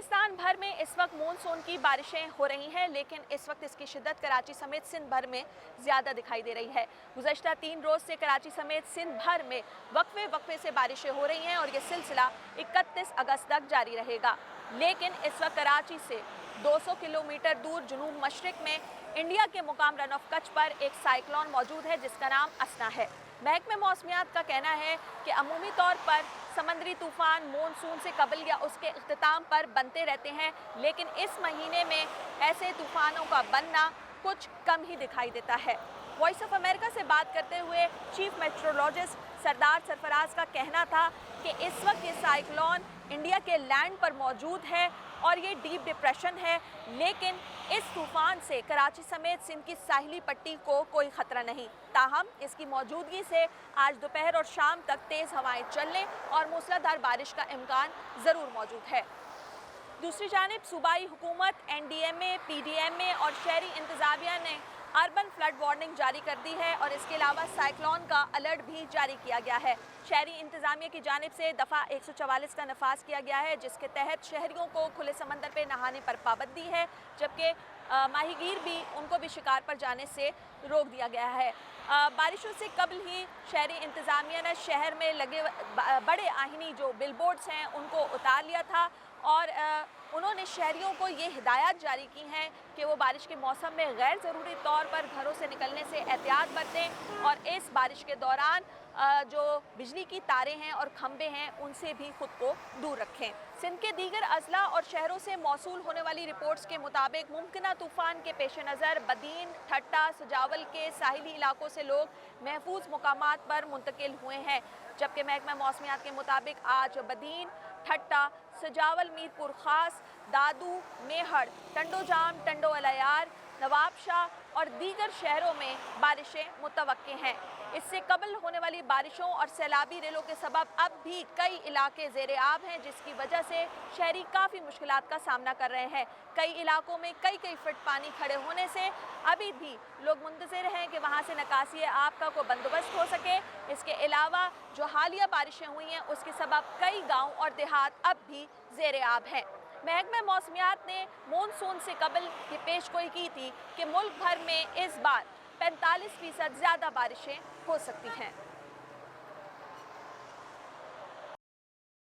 पाकिस्तान भर में इस वक्त मानसून की बारिशें हो रही हैं, लेकिन इस वक्त इसकी शिद्दत कराची समेत सिंध भर में ज़्यादा दिखाई दे रही है। गुज़श्ता 3 रोज़ से कराची समेत सिंध भर में वक्फे से बारिशें हो रही हैं और ये सिलसिला 31 अगस्त तक जारी रहेगा। लेकिन इस वक्त कराची से 200 किलोमीटर दूर जुनूब मशरिक में इंडिया के मुकाम रन ऑफ कच्छ पर एक साइक्लोन मौजूद है जिसका नाम असना है। महकमे मौसमियात का कहना है कि अमूमी तौर पर समंदरी तूफ़ान मानसून से कबल या उसके इख्तिताम पर बनते रहते हैं, लेकिन इस महीने में ऐसे तूफ़ानों का बनना कुछ कम ही दिखाई देता है। वॉइस ऑफ अमेरिका से बात करते हुए चीफ मेट्रोलॉजिस्ट सरदार सरफराज का कहना था कि इस वक्त ये साइक्लोन इंडिया के लैंड पर मौजूद है और ये डीप डिप्रेशन है, लेकिन इस तूफ़ान से कराची समेत सिंध की साहिली पट्टी को कोई ख़तरा नहीं। ताहम इसकी मौजूदगी से आज दोपहर और शाम तक तेज़ हवाएं चलने और मूसलाधार बारिश का इम्कान ज़रूर मौजूद है। दूसरी जानिब सूबाई हुकूमत, NDMA, PDMA और शहरी इंतज़ामिया ने अर्बन फ्लड वार्निंग जारी कर दी है और इसके अलावा साइक्लोन का अलर्ट भी जारी किया गया है। शहरी इंतज़ामिया की जानिब से दफ़ा 144 का नफाज किया गया है, जिसके तहत शहरियों को खुले समंदर पे नहाने पर पाबंदी है, जबकि माहीगीर भी उनको भी शिकार पर जाने से रोक दिया गया है। बारिशों से कबल ही शहरी इंतज़ामिया ने शहर में लगे बड़े आहिनी जो बिलबोर्ड्स हैं उनको उतार लिया था और उन्होंने शहरियों को ये हिदायत जारी की हैं कि वो बारिश के मौसम में गैर ज़रूरी तौर पर घरों से निकलने से एहतियात बरतें और इस बारिश के दौरान जो बिजली की तारें हैं और खंभे हैं उनसे भी खुद को दूर रखें। सिंध के दीगर अजला और शहरों से मौसूल होने वाली रिपोर्ट्स के मुताबिक मुमकिना तूफ़ान के पेश नज़र बदीन, ठट्टा, सजावल के साहिली इलाकों से लोग महफूज मुकामात पर मुंतकिल हुए हैं, जबकि महकमा मौसमियात के मुताबिक आज बदीन, ठट्टा, सजावल, मीरपुर खास, दादू, मेहड़, टंडोजाम, टंडो अलायार, नवाबशाह और दीगर शहरों में बारिशें मुतवक्के हैं। इससे कबल होने वाली बारिशों और सैलाबी रेलों के सबब अब भी कई इलाके ज़ेरे आब हैं, जिसकी वजह से शहरी काफ़ी मुश्किलात का सामना कर रहे हैं। कई इलाकों में कई फुट पानी खड़े होने से अभी भी लोग मुंतज़िर हैं कि वहाँ से निकासी आब का कोई बंदोबस्त हो सके। इसके अलावा जो हालिया बारिशें हुई हैं उसके सबब कई गाँव और देहात अब भी ज़ेरे आब हैं। महकमा मौसमियात ने मानसून से कबल ये पेशगोई की थी कि मुल्क भर में इस बार 45% ज़्यादा बारिशें हो सकती हैं।